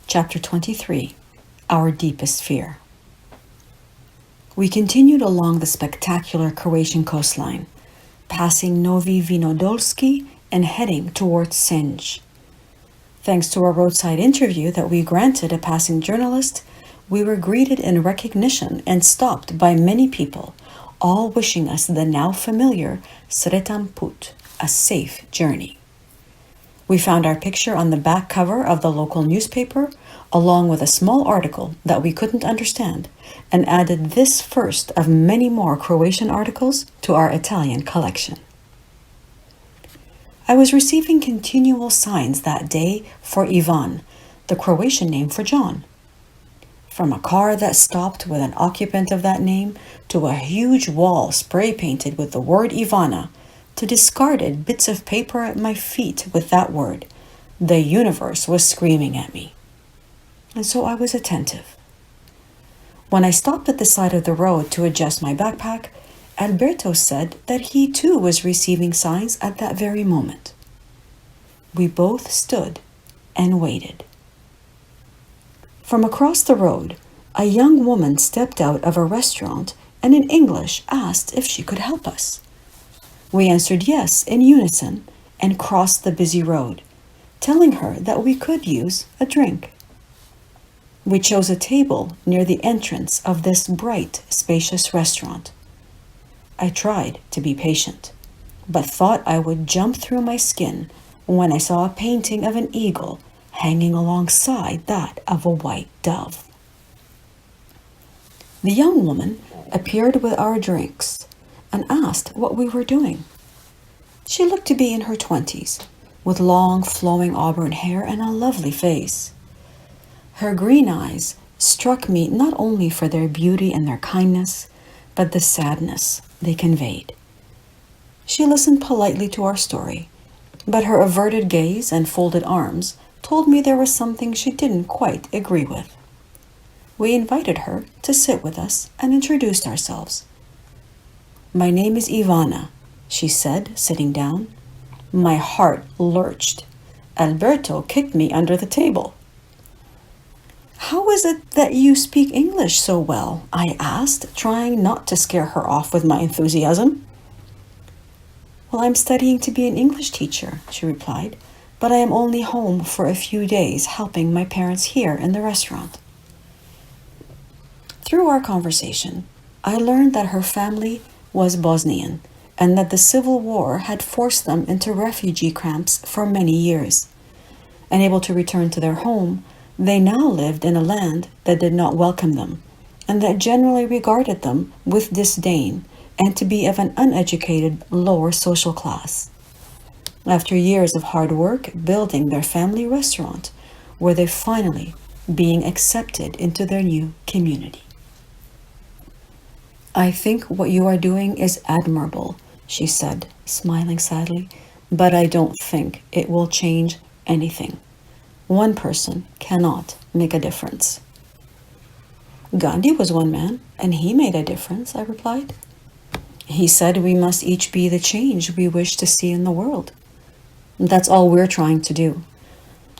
Chapter 23, Our Deepest Fear. We continued along the spectacular Croatian coastline, passing Novi Vinodolski and heading towards Senj. Thanks to a roadside interview that we granted a passing journalist, we were greeted in recognition and stopped by many people, all wishing us the now familiar Sretan Put, a safe journey. We found our picture on the back cover of the local newspaper, along with a small article that we couldn't understand, and added this first of many more Croatian articles to our Italian collection. I was receiving continual signs that day for Ivan, the Croatian name for John. From a car that stopped with an occupant of that name, to a huge wall spray painted with the word Ivana, to discarded bits of paper at my feet with that word, the universe was screaming at me. And so I was attentive. When I stopped at the side of the road to adjust my backpack, Alberto said that he too was receiving signs at that very moment. We both stood and waited. From across the road, a young woman stepped out of a restaurant and in English asked if she could help us. We answered yes in unison and crossed the busy road, telling her that we could use a drink. We chose a table near the entrance of this bright, spacious restaurant. I tried to be patient, but thought I would jump through my skin when I saw a painting of an eagle hanging alongside that of a white dove. The young woman appeared with our drinks and asked what we were doing. She looked to be in her 20s, with long flowing auburn hair and a lovely face. Her green eyes struck me not only for their beauty and their kindness, but the sadness they conveyed. She listened politely to our story, but her averted gaze and folded arms told me there was something she didn't quite agree with. We invited her to sit with us and introduced ourselves. "My name is Ivana," she said, sitting down. My heart lurched. Alberto kicked me under the table. "How is it that you speak English so well?" I asked, trying not to scare her off with my enthusiasm. "Well, I'm studying to be an English teacher," she replied, "but I am only home for a few days helping my parents here in the restaurant." Through our conversation, I learned that her family was Bosnian and that the civil war had forced them into refugee camps for many years. Unable to return to their home, they now lived in a land that did not welcome them and that generally regarded them with disdain and to be of an uneducated lower social class. After years of hard work building their family restaurant, were they finally being accepted into their new community. "I think what you are doing is admirable," she said, smiling sadly, "but I don't think it will change anything. One person cannot make a difference." "Gandhi was one man, and he made a difference," I replied. "He said we must each be the change we wish to see in the world. That's all we're trying to do.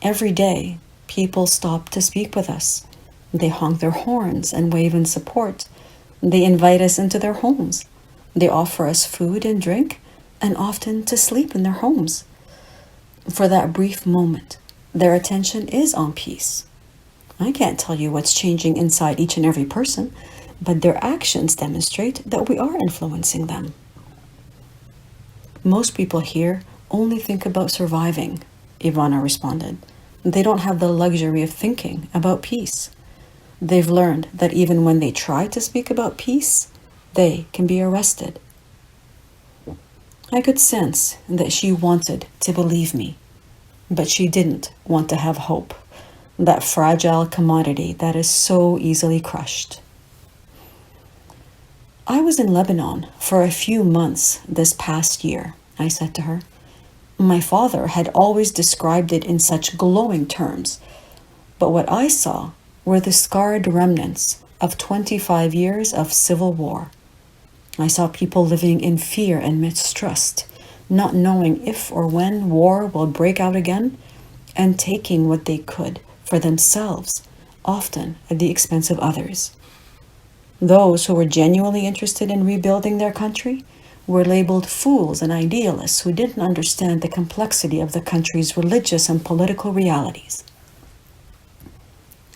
Every day, people stop to speak with us. They honk their horns and wave in support. They invite us into their homes. They offer us food and drink, and often to sleep in their homes. For that brief moment, their attention is on peace. I can't tell you what's changing inside each and every person, but their actions demonstrate that we are influencing them." "Most people here only think about surviving," Ivana responded. "They don't have the luxury of thinking about peace. They've learned that even when they try to speak about peace, they can be arrested." I could sense that she wanted to believe me, but she didn't want to have hope, that fragile commodity that is so easily crushed. "I was in Lebanon for a few months this past year," I said to her. "My father had always described it in such glowing terms, but what I saw were the scarred remnants of 25 years of civil war. I saw people living in fear and mistrust, not knowing if or when war will break out again, and taking what they could for themselves, often at the expense of others. Those who were genuinely interested in rebuilding their country were labeled fools and idealists who didn't understand the complexity of the country's religious and political realities.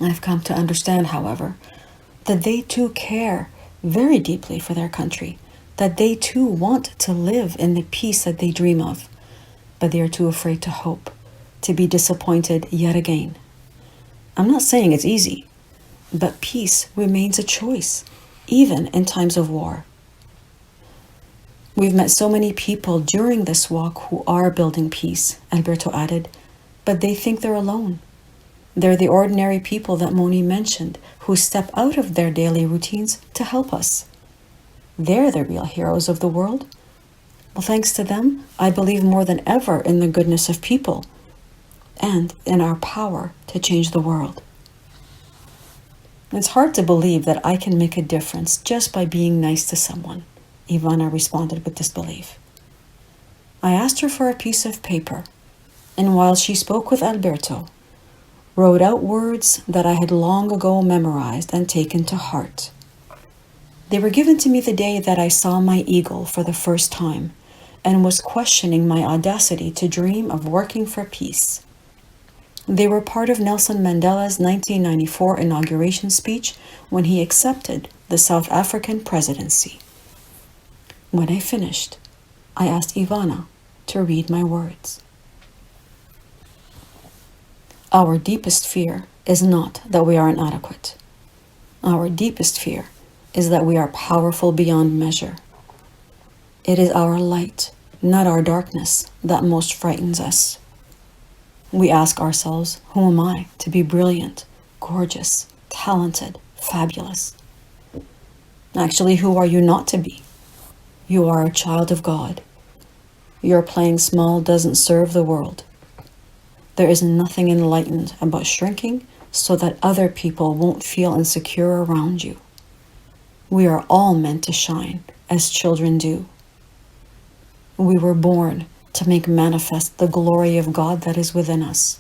I've come to understand, however, that they too care very deeply for their country, that they too want to live in the peace that they dream of, but they are too afraid to hope, to be disappointed yet again. I'm not saying it's easy, but peace remains a choice, even in times of war. We've met so many people during this walk who are building peace, Alberto added, but they think they're alone. They're the ordinary people that Mony mentioned who step out of their daily routines to help us. They're the real heroes of the world. Well, thanks to them, I believe more than ever in the goodness of people and in our power to change the world. It's hard to believe that I can make a difference just by being nice to someone, Ivana responded with disbelief. I asked her for a piece of paper, and while she spoke with Alberto, wrote out words that I had long ago memorized and taken to heart. They were given to me the day that I saw my eagle for the first time and was questioning my audacity to dream of working for peace. They were part of Nelson Mandela's 1994 inauguration speech when he accepted the South African presidency. When I finished, I asked Ivana to read my words. Our deepest fear is not that we are inadequate. Our deepest fear is that we are powerful beyond measure. It is our light, not our darkness, that most frightens us. We ask ourselves, who am I to be brilliant, gorgeous, talented, fabulous? Actually, who are you not to be? You are a child of God. Your playing small doesn't serve the world. There is nothing enlightened about shrinking so that other people won't feel insecure around you. We are all meant to shine as children do. We were born to make manifest the glory of God that is within us.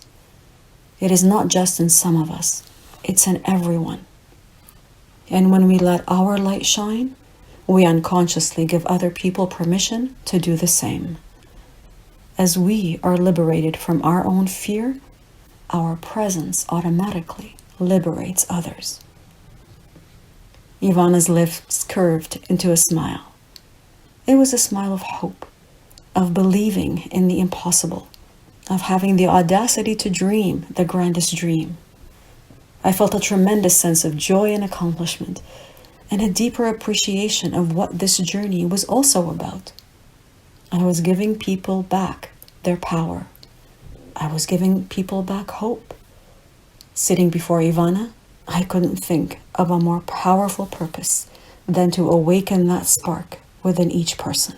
It is not just in some of us, it's in everyone. And when we let our light shine, we unconsciously give other people permission to do the same. As we are liberated from our own fear, our presence automatically liberates others. Ivana's lips curved into a smile. It was a smile of hope, of believing in the impossible, of having the audacity to dream the grandest dream. I felt a tremendous sense of joy and accomplishment, and a deeper appreciation of what this journey was also about. I was giving people back their power. I was giving people back hope. Sitting before Ivana, I couldn't think of a more powerful purpose than to awaken that spark within each person.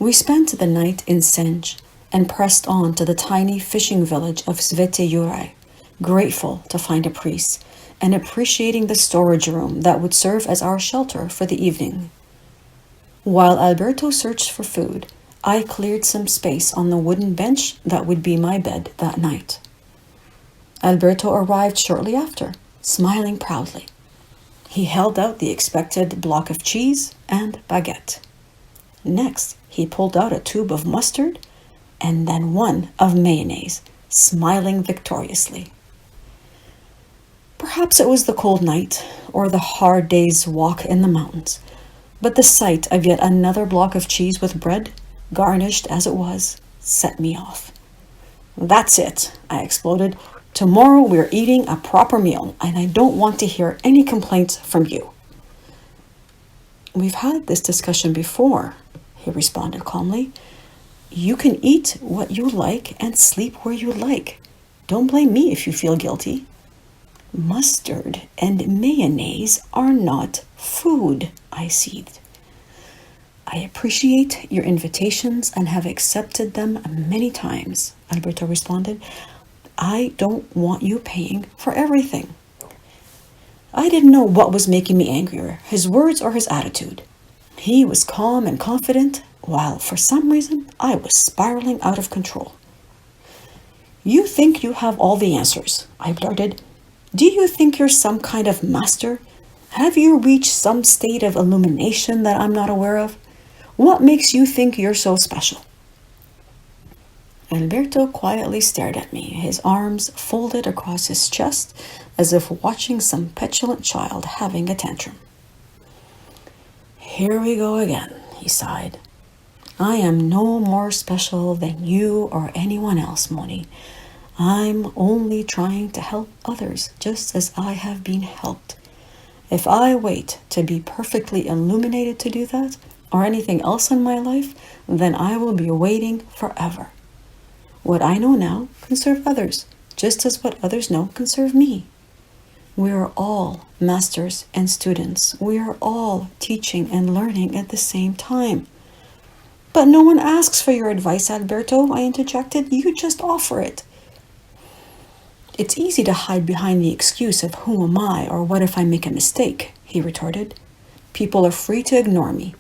We spent the night in Senj and pressed on to the tiny fishing village of Svete Juraj, grateful to find a priest and appreciating the storage room that would serve as our shelter for the evening. While Alberto searched for food, I cleared some space on the wooden bench that would be my bed that night. Alberto arrived shortly after, smiling proudly. He held out the expected block of cheese and baguette. Next, he pulled out a tube of mustard and then one of mayonnaise, smiling victoriously. Perhaps it was the cold night or the hard day's walk in the mountains, but the sight of yet another block of cheese with bread, garnished as it was, set me off. That's it, I exploded. Tomorrow we're eating a proper meal, and I don't want to hear any complaints from you. We've had this discussion before, he responded calmly. You can eat what you like and sleep where you like. Don't blame me if you feel guilty. Mustard and mayonnaise are not food, I seethed. I appreciate your invitations and have accepted them many times, Alberto responded. I don't want you paying for everything. I didn't know what was making me angrier, his words or his attitude. He was calm and confident, while for some reason I was spiraling out of control. You think you have all the answers, I blurted. Do you think you're some kind of master? Have you reached some state of illumination that I'm not aware of? What makes you think you're so special? Alberto quietly stared at me, his arms folded across his chest as if watching some petulant child having a tantrum. Here we go again, he sighed. I am no more special than you or anyone else, Mony. I'm only trying to help others just as I have been helped. If I wait to be perfectly illuminated to do that, or anything else in my life, then I will be waiting forever. What I know now can serve others, just as what others know can serve me. We are all masters and students. We are all teaching and learning at the same time. But no one asks for your advice, Alberto, I interjected. You just offer it. It's easy to hide behind the excuse of who am I or what if I make a mistake, he retorted. People are free to ignore me.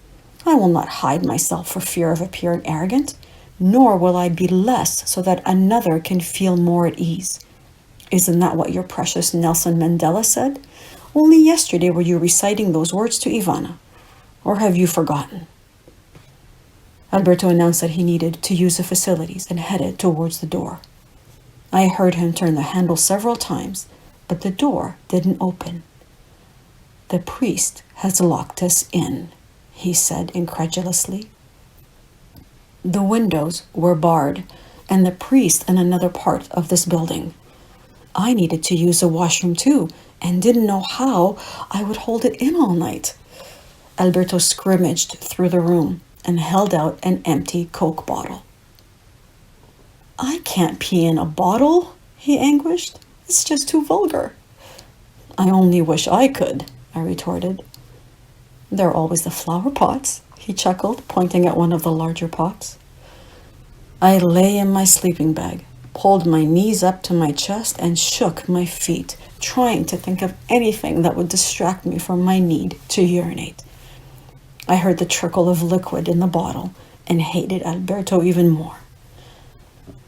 I will not hide myself for fear of appearing arrogant, nor will I be less so that another can feel more at ease. Isn't that what your precious Nelson Mandela said? Only yesterday were you reciting those words to Ivana. Or have you forgotten? Alberto announced that he needed to use the facilities and headed towards the door. I heard him turn the handle several times, but the door didn't open. The priest has locked us in, he said incredulously. The windows were barred, and the priest in another part of this building. I needed to use the washroom too, and didn't know how I would hold it in all night. Alberto scrimmaged through the room and held out an empty Coke bottle. I can't pee in a bottle, he anguished. It's just too vulgar. I only wish I could, I retorted. There are always the flower pots, he chuckled, pointing at one of the larger pots. I lay in my sleeping bag, pulled my knees up to my chest, and shook my feet, trying to think of anything that would distract me from my need to urinate. I heard the trickle of liquid in the bottle and hated Alberto even more.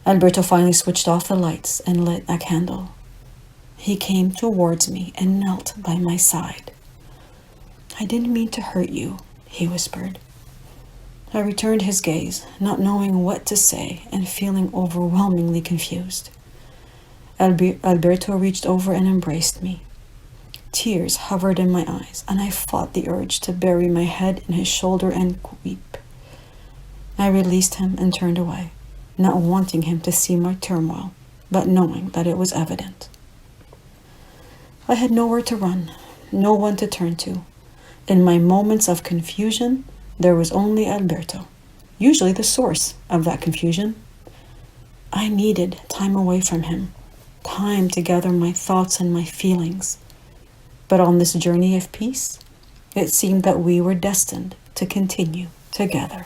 Alberto finally switched off the lights and lit a candle. He came towards me and knelt by my side. I didn't mean to hurt you, he whispered. I returned his gaze, not knowing what to say and feeling overwhelmingly confused. Alberto reached over and embraced me. Tears hovered in my eyes, and I fought the urge to bury my head in his shoulder and weep. I released him and turned away, not wanting him to see my turmoil, but knowing that it was evident. I had nowhere to run, no one to turn to. In my moments of confusion, there was only Alberto, usually the source of that confusion. I needed time away from him, time to gather my thoughts and my feelings. But on this journey of peace, it seemed that we were destined to continue together.